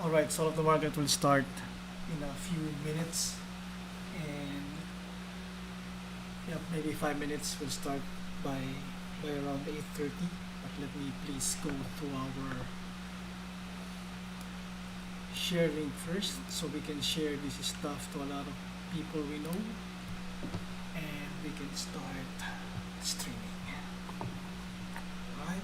Alright, so the market will start in a few minutes, and maybe 5 minutes. Will start by around 8:30. But let me please go to our share link first, so we can share this stuff to a lot of people we know, and we can start streaming. Right?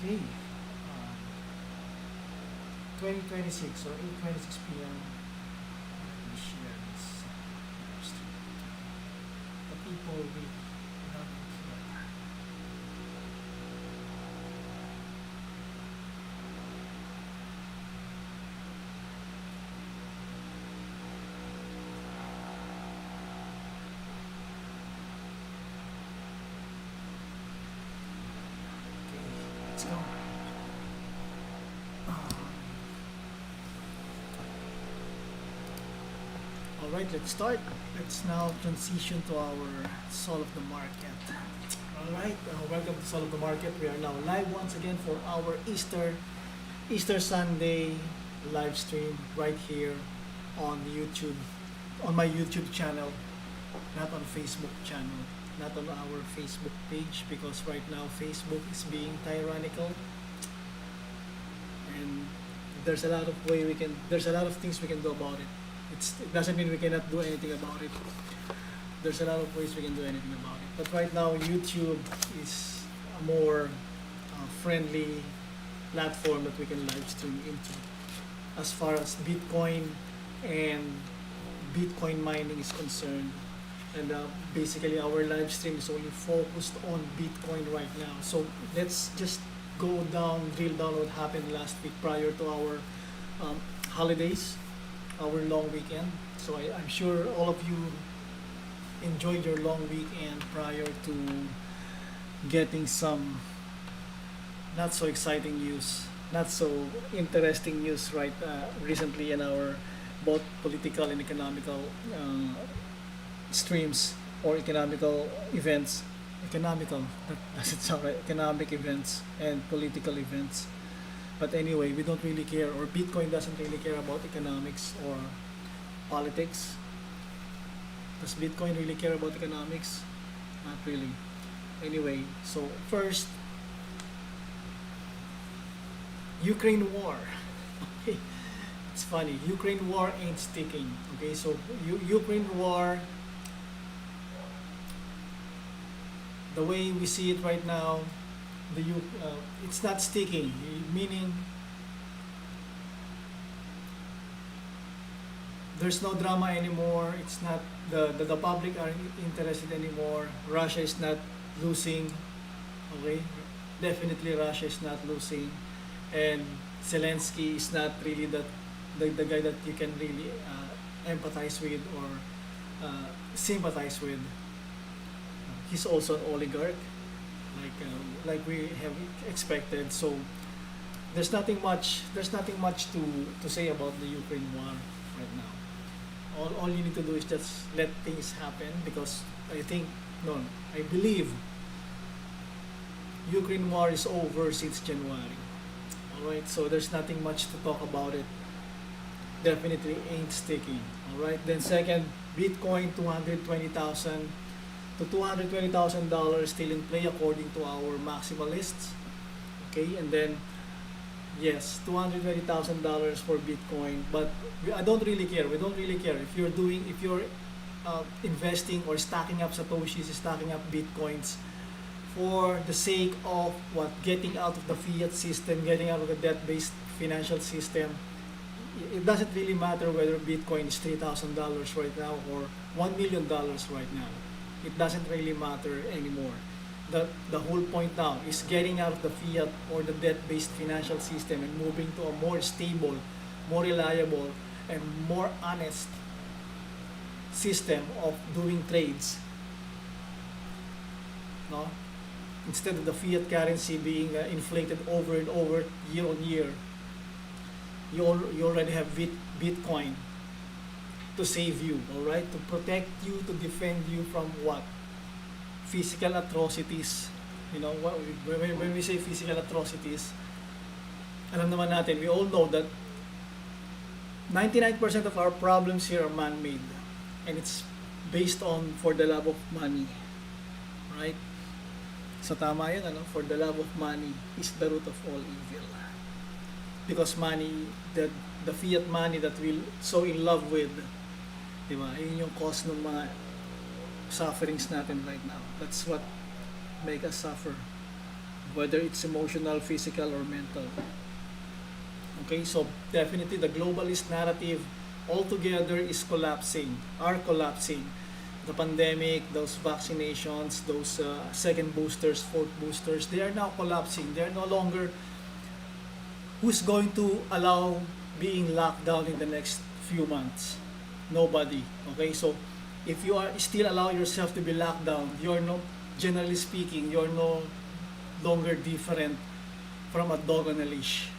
Okay. 2026 or 8:26 p.m. We share this stream. The people we love here. Okay, let's go. Alright, let's start. Let's now transition to our Soul of the Market. Alright, welcome to Soul of the Market. We are now live once again for our Easter Sunday live stream right here on YouTube, on my YouTube channel, not on Facebook channel, not on our Facebook page, because right now Facebook is being tyrannical, and there's a lot of things we can do about it. It doesn't mean we cannot do anything about it. There's a lot of ways we can do anything about it. But right now, YouTube is a more friendly platform that we can live stream into. As far as Bitcoin and Bitcoin mining is concerned, and basically our live stream is only focused on Bitcoin right now. So let's just drill down what happened last week prior to our holidays, our long weekend. So I'm sure all of you enjoyed your long weekend prior to getting some not so exciting news, not so interesting news recently in our both political and economical streams, or economical events. Economical, that doesn't sound right. Economic events and political events. But anyway, we don't really care, or Bitcoin doesn't really care about economics or politics. Does Bitcoin really care about economics? Not really. Anyway, so first, Ukraine war. Okay, it's funny. Ukraine war ain't sticking. Okay, so Ukraine war, the way we see it right now, it's not sticking. Meaning, there's no drama anymore. It's not the public aren't interested anymore. Russia is not losing. Okay, definitely Russia is not losing, and Zelensky is not really the guy that you can really empathize with or sympathize with. He's also an oligarch, like we have expected. So there's nothing much to say about the Ukraine war right now. All you need to do is just let things happen, because I believe Ukraine war is over since January. Alright, so there's nothing much to talk about it. Definitely ain't sticking. Alright, then second, Bitcoin $220,000 still in play according to our maximalists. Okay, and then yes, $220,000 for Bitcoin, but I don't really care. We don't really care if you're investing or stacking up satoshis, stacking up bitcoins for the sake of getting out of the fiat system, getting out of the debt-based financial system. It doesn't really matter whether Bitcoin is $3,000 right now or $1 million right now. It doesn't really matter anymore. the whole point now is getting out of the fiat or the debt-based financial system and moving to a more stable, more reliable, and more honest system of doing trades. No? Instead of the fiat currency being inflated over and over year on year, you already have Bitcoin to save you, all right, to protect you, to defend you from what? Physical atrocities. You know, when we say physical atrocities, alam naman natin, we all know that 99% of our problems here are man-made, and it's based on for the love of money, right? So tama yun, ano? For the love of money is the root of all evil. Because money, the fiat money that we're so in love with, di ba? Yun yung cause ng mga sufferings natin right now. That's what make us suffer, whether it's emotional, physical, or mental. Okay, so definitely the globalist narrative altogether is collapsing, are collapsing. The pandemic, those vaccinations, those second boosters, fourth boosters, they are now collapsing. They are no longer. Who's going to allow being locked down in the next few months? Nobody. Okay, so if you are still allow yourself to be locked down, you're no, generally speaking, you're no longer different from a dog on a leash.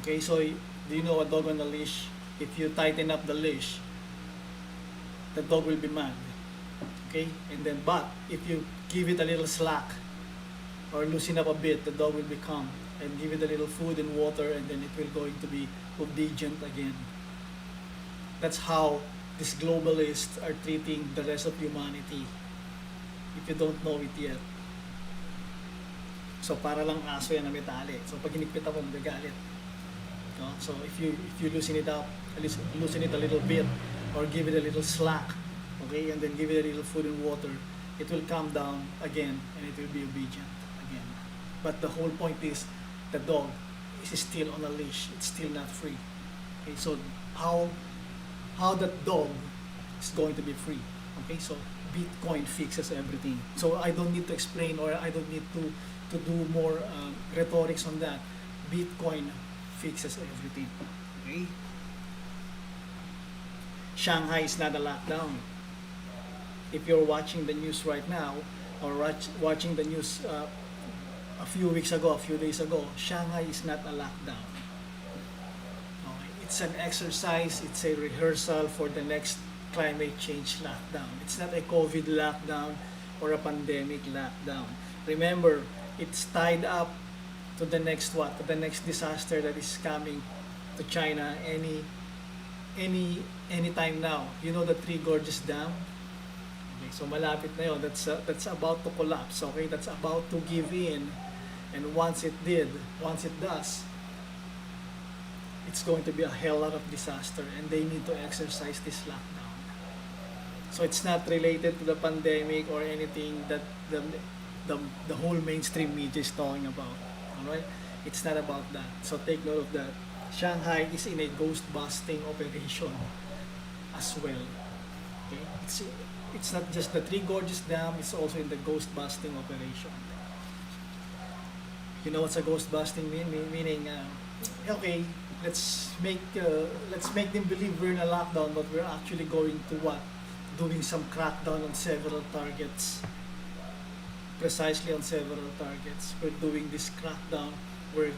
Okay, so do you know a dog on a leash? If you tighten up the leash, the dog will be mad. Okay, and then but if you give it a little slack or loosen up a bit, the dog will be calm, and give it a little food and water, and then it will going to be obedient again. That's how these globalists are treating the rest of humanity, if you don't know it yet. So para lang aso yan na may tali. So pag hinigpitan mo, magagalit. No? So if you loosen it up, loosen it a little bit, or give it a little slack, okay, and then give it a little food and water, it will calm down again, and it will be obedient again. But the whole point is, the dog is still on a leash. It's still not free. Okay, so how that dog is going to be free? Okay, so Bitcoin fixes everything. So I don't need to explain, or I don't need to do more rhetorics on that. Bitcoin fixes everything. Okay. Shanghai is not a lockdown. If you're watching the news right now, or watching the news a few weeks ago, a few days ago, Shanghai is not a lockdown. Okay. It's an exercise, it's a rehearsal for the next climate change lockdown. It's not a COVID lockdown or a pandemic lockdown. Remember, it's tied up to the next what? To the next disaster that is coming to China any time now. You know the Three Gorges Dam? Okay, so malapit na yun. That's about to collapse. Okay, that's about to give in. And once it does, it's going to be a hell lot of disaster, and they need to exercise this lockdown. So it's not related to the pandemic or anything that the whole mainstream media is talking about. Alright? It's not about that. So take note of that. Shanghai is in a ghost busting operation as well. Okay? It's not just the Three Gorges Dam, it's also in the ghost busting operation. You know what's a ghost busting meaning? Okay, let's make them believe we're in a lockdown, but we're actually going to what? Doing some crackdown on several targets. Precisely on several targets. We're doing this crackdown. We're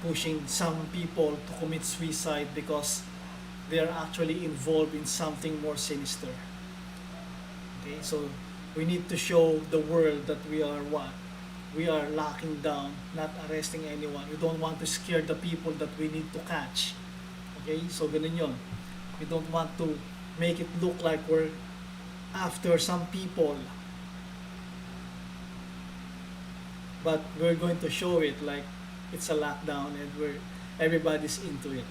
pushing some people to commit suicide because they're actually involved in something more sinister. Okay, so we need to show the world that we are what? We are locking down, not arresting anyone. We don't want to scare the people that we need to catch. Okay, so ganun yun. We don't want to make it look like we're after some people, but we're going to show it like it's a lockdown, and everybody's into it.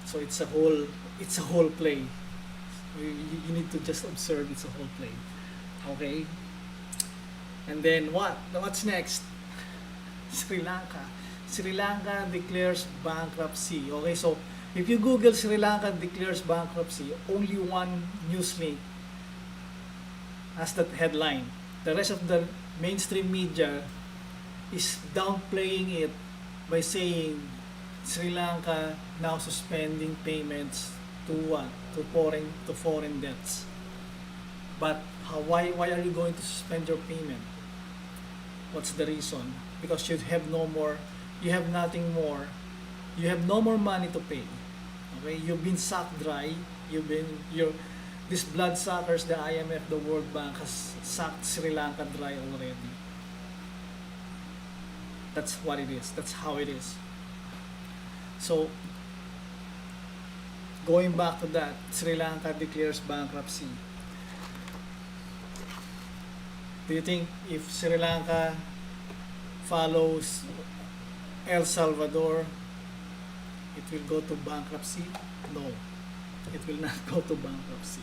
So it's a whole play. You need to just observe it's a whole play. Okay? And then what's next? Sri Lanka. Sri Lanka declares bankruptcy. Okay, so if you Google Sri Lanka declares bankruptcy, only one news link has that headline. The rest of the mainstream media is downplaying it by saying Sri Lanka now suspending payments to what? To foreign debts. But why are you going to suspend your payment? What's the reason? Because you have nothing more, you have no more money to pay. Okay, you've been sucked dry. These bloodsuckers, the IMF, the World Bank has sucked Sri Lanka dry already. That's what it is. That's how it is. So, going back to that, Sri Lanka declares bankruptcy. Do you think if Sri Lanka follows El Salvador, it will go to bankruptcy? No, it will not go to bankruptcy.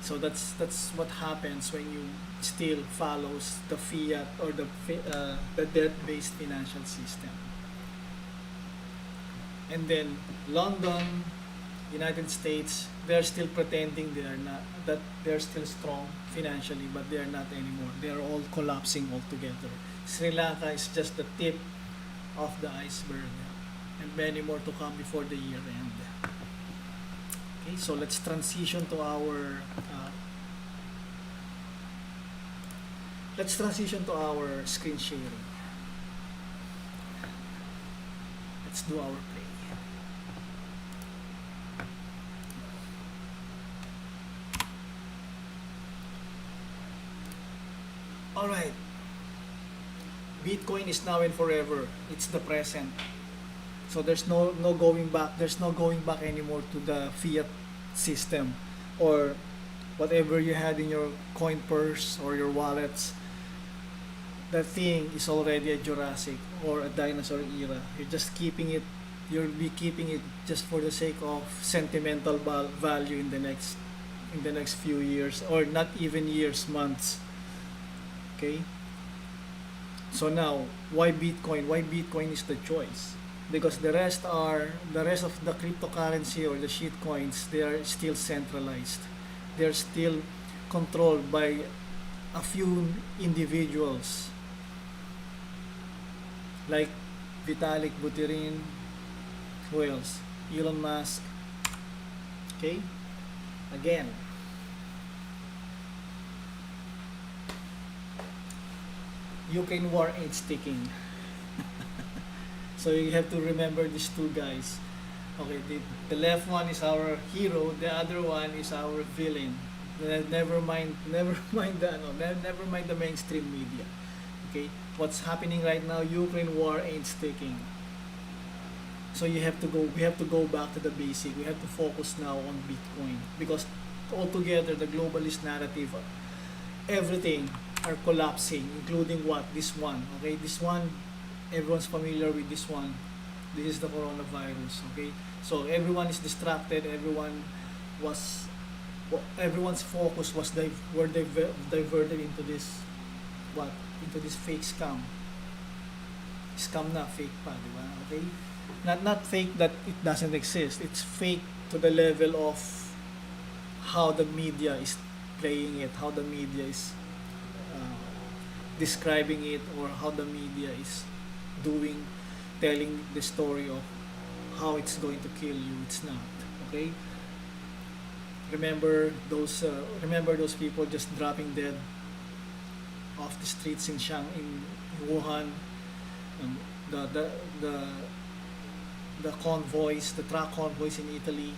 So that's what happens when you still follows the fiat or the debt-based financial system. And then London, United States, they're still pretending that they're still strong financially, but they are not anymore. They are all collapsing altogether. Sri Lanka is just the tip of the iceberg, and many more to come before the year end. Okay, so let's transition to our screen sharing. Let's do our play. All right. Bitcoin is now and forever. It's the present. So there's no going back. There's no going back anymore to the fiat system or whatever you had in your coin purse or your wallets. That thing is already a Jurassic or a dinosaur era. You're just keeping it. You'll be keeping it just for the sake of sentimental value in the next few years, or not even years, months. Okay. So now, why Bitcoin? Why Bitcoin is the choice? Because the rest of the cryptocurrency or the shit coins, they are still centralized. They're still controlled by a few individuals like Vitalik Buterin, who else? Elon Musk. Okay? Again, Ukraine war ain't sticking. So you have to remember these two guys. Okay, the left one is our hero, the other one is our villain. Never mind the mainstream media. Okay, what's happening right now? Ukraine war ain't sticking. So we have to go back to the basic. We have to focus now on Bitcoin, because altogether the globalist narrative, everything are collapsing, including what? This one. Okay, this one, everyone's familiar with this one. This is the coronavirus. Okay, so everyone is distracted. Everyone's focus was diverted into this fake scam. Scam na, fake pa, di ba? Okay, not fake that it doesn't exist. It's fake to the level of how the media is playing it, how the media is describing it, or how the media is telling the story of how it's going to kill you. It's not. Okay, remember those people just dropping dead off the streets in Wuhan, the truck convoys in Italy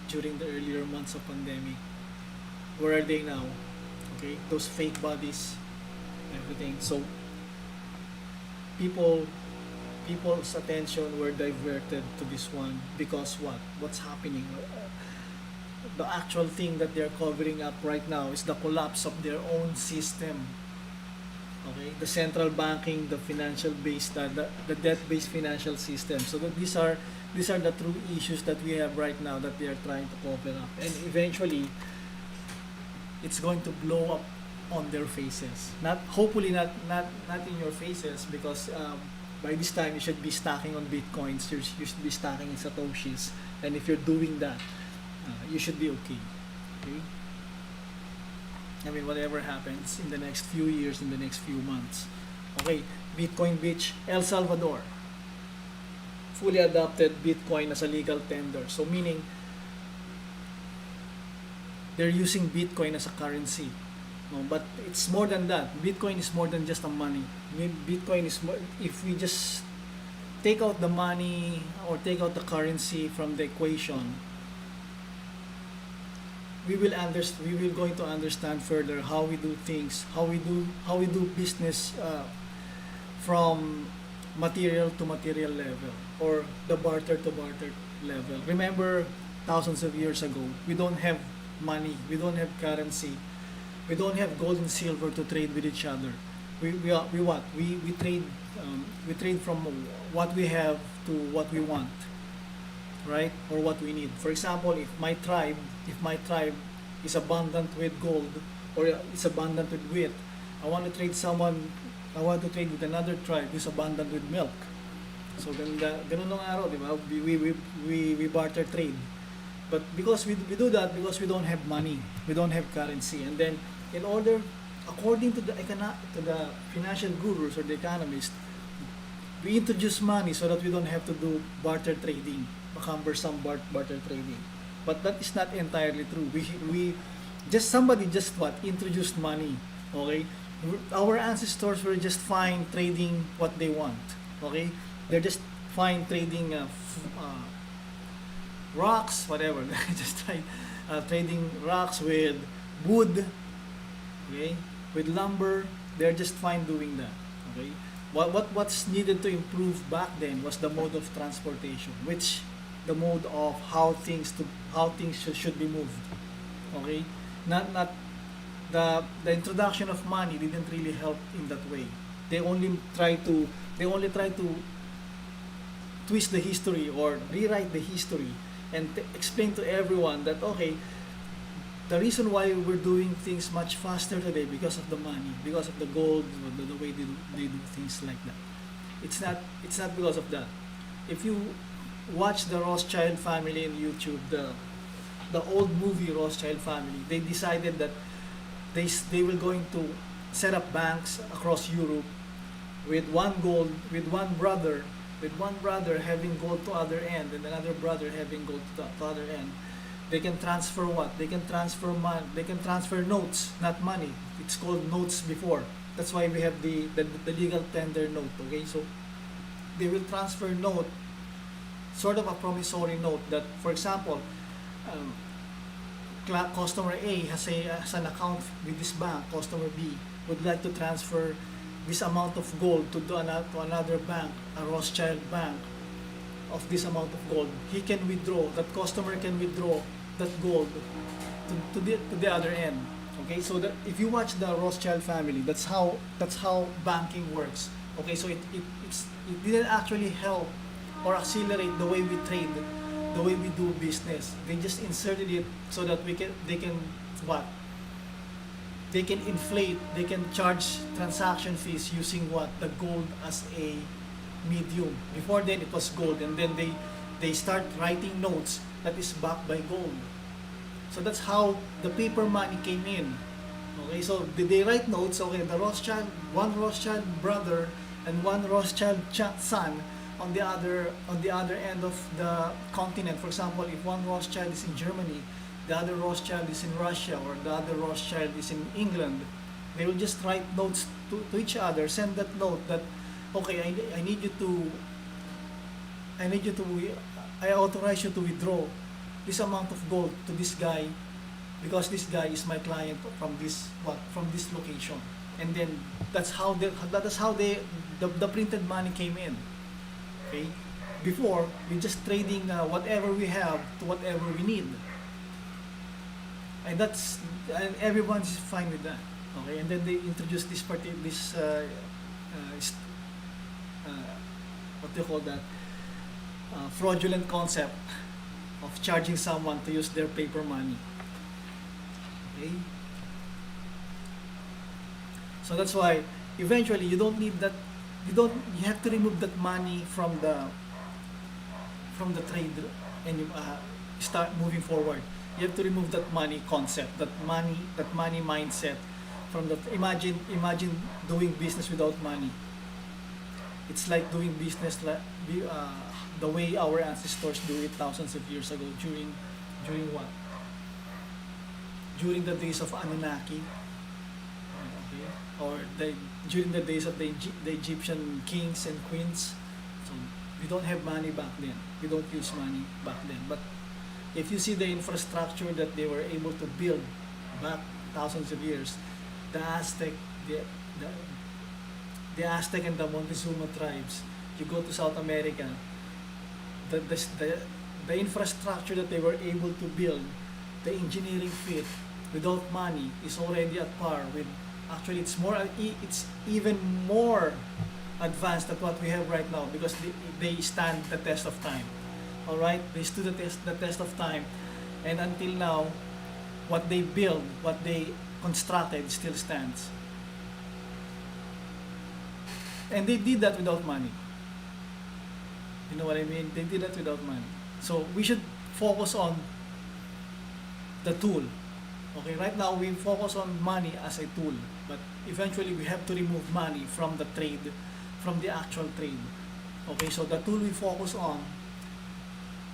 during the earlier months of pandemic. Where are they now? Okay, those fake bodies, everything. So people's attention were diverted to this one because what's happening? The actual thing that they're covering up right now is the collapse of their own system. Okay, the central banking, the the debt-based financial system. So these are the true issues that we have right now that they are trying to cover up, and eventually it's going to blow up on their faces. Hopefully not in your faces, because by this time you should be stacking on bitcoins. You should be stacking in satoshis, and if you're doing that, you should be okay. Okay. I mean, whatever happens in the next few years, in the next few months. Okay, Bitcoin Beach, El Salvador. Fully adopted Bitcoin as a legal tender. So meaning, they're using Bitcoin as a currency. No, but it's more than that. Bitcoin is more than just a money. Bitcoin is more, if we just take out the money or take out the currency from the equation, we will going to understand further how we do things, how we do business from material to material level, or the barter to barter level. Remember, thousands of years ago, we don't have money, we don't have currency, we don't have gold and silver to trade with each other. We trade from what we have to what we want, right? Or what we need. For example, if my tribe is abundant with gold, or is abundant with wheat, I want to trade with another tribe who's abundant with milk. So ganun nung araw, di ba? We barter trade. But because we do that because we don't have money, we don't have currency, and then in order, according to the financial gurus or the economists, we introduce money so that we don't have to do barter trading, cumbersome barter trading. But that is not entirely true. Somebody just introduced money. Okay, our ancestors were just fine trading what they want. Okay, they're just fine trading rocks, whatever. Just trading rocks with wood, okay, with lumber. They're just fine doing that. Okay, what's needed to improve back then was the mode of transportation, which the mode of how things should be moved. Okay, not the introduction of money didn't really help in that way. They only try to twist the history or rewrite the history and explain to everyone that, okay, the reason why we're doing things much faster today because of the money, because of the gold, the way they do things like that. It's not because of that. If you watch the Rothschild family in YouTube, the old movie Rothschild family, they decided that they were going to set up banks across Europe with one brother having gold to other end and another brother having gold to the other end. They can transfer what? They can transfer money. They can transfer notes, not money. It's called notes before. That's why we have the legal tender note. Okay, so they will transfer note, sort of a promissory note that, for example, customer A has an account with this bank. Customer B would like to transfer this amount of gold to another bank, a Rothschild bank, of this amount of gold. He can withdraw, that customer can withdraw that gold to the other end. Okay, so that if you watch the Rothschild family, that's how banking works. Okay, so it didn't actually help or accelerate the way we trade, the way we do business. They just inserted it so that they can inflate, they can charge transaction fees using the gold as a medium. Before then it was gold, and then they start writing notes that is backed by gold. So that's how the paper money came in. Okay, so they write notes. Okay, one Rothschild brother and one Rothschild son on the other end of the continent. For example, if one Rothschild is in Germany, the other Rothschild is in Russia, or the other Rothschild is in England, they will just write notes to each other, send that note that, okay, I authorize you to withdraw this amount of gold to this guy because this guy is my client from this location. And then that's how the printed money came in. Okay, before we just trading whatever we have to whatever we need, and everyone's fine with that. Okay, and then they introduced what do you call that, fraudulent concept of charging someone to use their paper money. Okay, so that's why eventually you don't need that. You have to remove that money from the trade and start moving forward. You have to remove that money concept, that money mindset from the. Imagine doing business without money. It's like doing business the way our ancestors do it thousands of years ago during what? During the days of Anunnaki, okay, or during the days of the Egyptian kings and queens. So we don't have money back then. We don't use money back then. But if you see the infrastructure that they were able to build back thousands of years, the Aztec, the, the Aztec and the Montezuma tribes, you go to South America, the infrastructure that they were able to build, the engineering feat without money is already at par with, actually it's even more advanced than what we have right now, because they stand the test of time. All right, they stood the test of time, and until now, what they built, what they constructed, still stands. And they did that without money. You know what I mean? They did that without money. So we should focus on the tool. Okay, right now we focus on money as a tool, but eventually we have to remove money from the trade, from the actual trade. Okay, so the tool we focus on,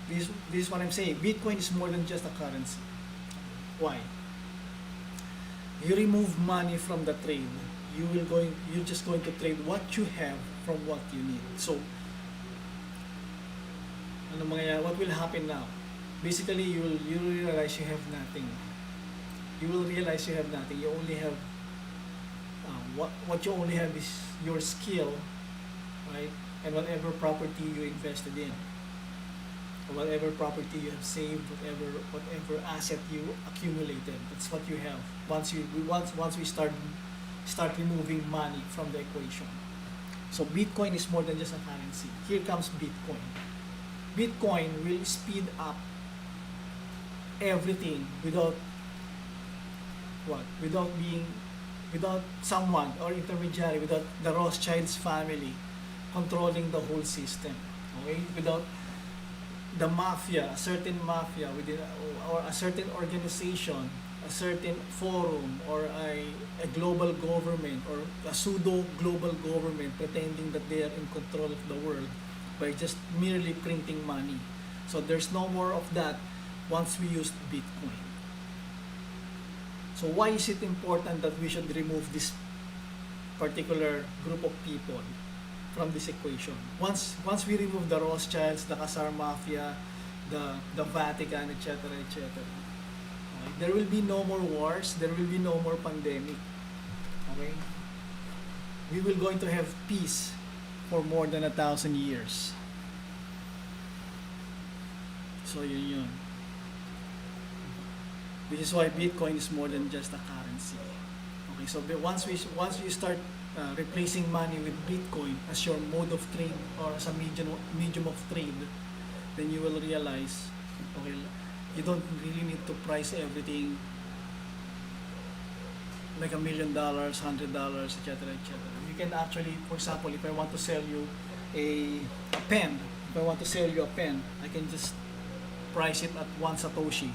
this is what I'm saying. Bitcoin is more than just a currency. Why? You remove money from the trade, you're just going to trade what you have from what you need. So what will happen now? Basically, you will realize you have nothing. You will realize you have nothing. You only have what you only have is your skill, right? And whatever property you invested in, or whatever property you have saved, whatever asset you accumulated. That's what you have. Once we start removing money from the equation. So Bitcoin is more than just a currency. Here comes Bitcoin. Bitcoin will speed up everything without someone or intermediary, without the Rothschilds family controlling the whole system. Okay, without the mafia, a certain mafia within, or a certain organization, a certain forum, or a global government, or a pseudo global government pretending that they are in control of the world by just merely printing money. So there's no more of that once we use Bitcoin. So why is it important that we should remove this particular group of people from this equation? Once we remove the Rothschilds, the Khazar Mafia, the Vatican, etc., etc., okay, there will be no more wars, there will be no more pandemic. Okay? We will going to have peace for more than 1,000 years. So yun. This is why Bitcoin is more than just a currency. Okay, so once we start replacing money with Bitcoin as your mode of trade, or as a medium of trade, then you will realize, okay, you don't really need to price everything like $1 million, $100, etc., etc. You can actually, for example, if I want to sell you a pen, I can just price it at 1 Satoshi.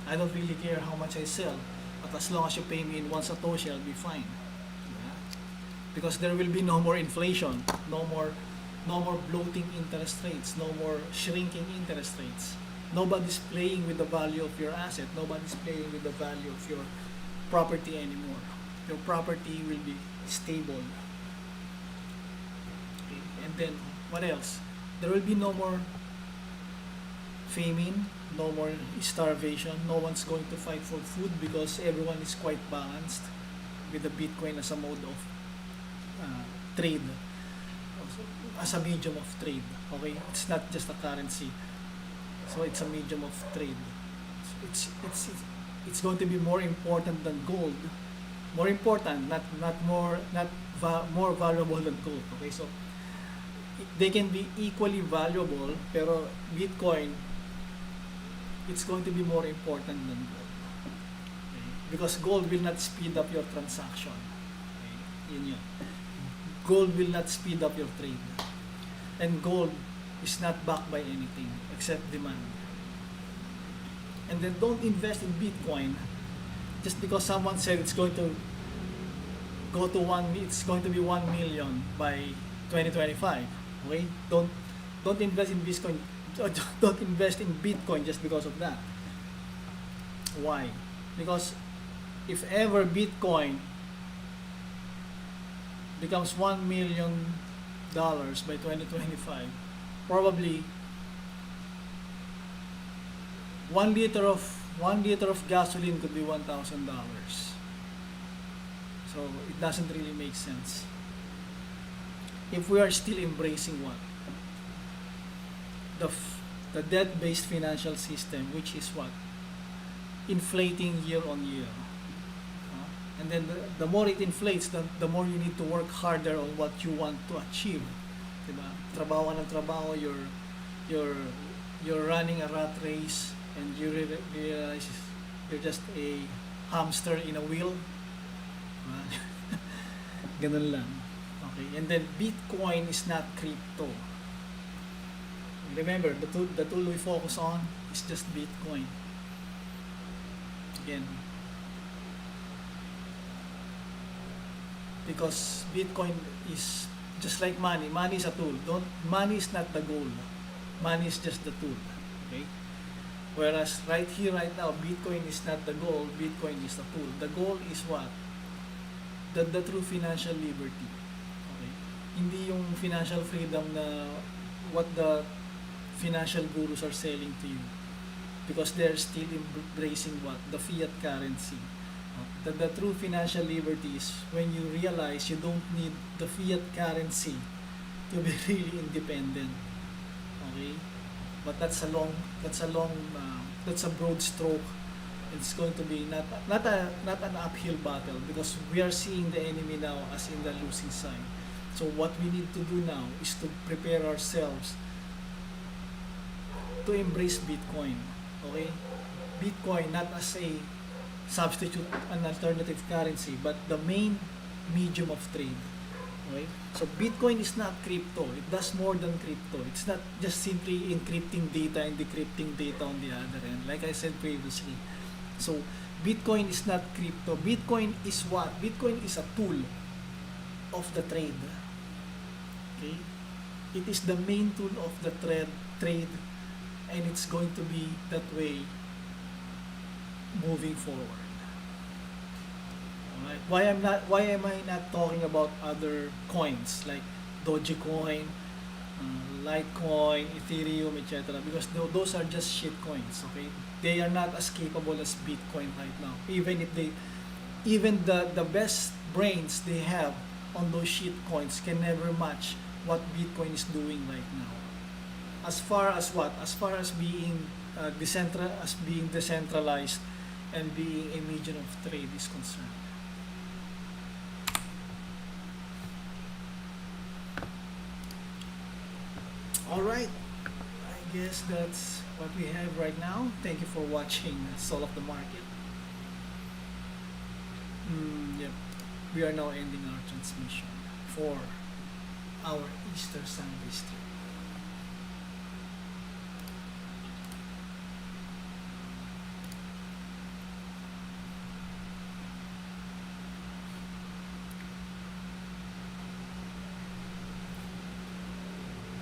I don't really care how much I sell, but as long as you pay me in 1 Satoshi, I'll be fine. Yeah? Because there will be no more inflation, no more bloating interest rates, no more shrinking interest rates. Nobody's playing with the value of your asset. Nobody's playing with the value of your property anymore. Your property will be stable. Okay. And then, what else? There will be no more famine, no more starvation. No one's going to fight for food because everyone is quite balanced with the Bitcoin as a mode of trade, as a medium of trade. Okay, it's not just a currency, so it's a medium of trade. It's going to be more important than gold. More important, more valuable than gold. Okay, so they can be equally valuable, pero Bitcoin, it's going to be more important than gold. Okay? Because gold will not speed up your transaction. Okay? Yun. Gold will not speed up your trade. And gold is not backed by anything except demand. And then don't invest in Bitcoin just because someone said it's going to it's going to be 1 million by 2025. Okay? Don't invest in Bitcoin. Don't invest in Bitcoin just because of that. Why? Because if ever Bitcoin becomes $1 million by 2025, probably 1 liter of gasoline could be $1,000. So it doesn't really make sense. If we are still embracing what? The debt-based financial system, which is what? Inflating year on year. And then the more it inflates, the more you need to work harder on what you want to achieve. Diba? Trabaho ng trabaho, you're running a rat race, and you realize you're just a hamster in a wheel. Ganun lang. Okay, and then Bitcoin is not crypto. Remember, the tool we focus on is just Bitcoin. Again, because Bitcoin is just like money. Money is a tool. Money is not the goal. Money is just the tool. Okay? Whereas right here, right now, Bitcoin is not the goal. Bitcoin is the tool. The goal is what? The true financial liberty. Okay? Hindi yung financial freedom na what the financial gurus are selling to you, because they're still embracing what? The fiat currency. The true financial liberty is when you realize you don't need the fiat currency to be really independent. Okay? But that's a broad stroke. It's going to be not an uphill battle, because we are seeing the enemy now as in the losing side. So what we need to do now is to prepare ourselves to embrace Bitcoin. Okay? Bitcoin not as a substitute, an alternative currency, but the main medium of trade. Okay? So Bitcoin is not crypto. It does more than crypto. It's not just simply encrypting data and decrypting data on the other end, like I said previously. So Bitcoin is not crypto. Bitcoin is what? Bitcoin is a tool of the trade. Okay? It is the main tool of the trade, and it's going to be that way moving forward. Alright? Why am I not talking about other coins like Dogecoin, Litecoin, Ethereum, etc.? Because those are just shit coins. Okay? They are not as capable as Bitcoin right now. Even the best brains they have on those shit coins can never match what Bitcoin is doing right now. As far as what? As far as being decentralized and being a medium of trade is concerned. Alright, I guess that's what we have right now. Thank you for watching Soul of the Market. Yep. We are now ending our transmission for our Easter Sunday stream.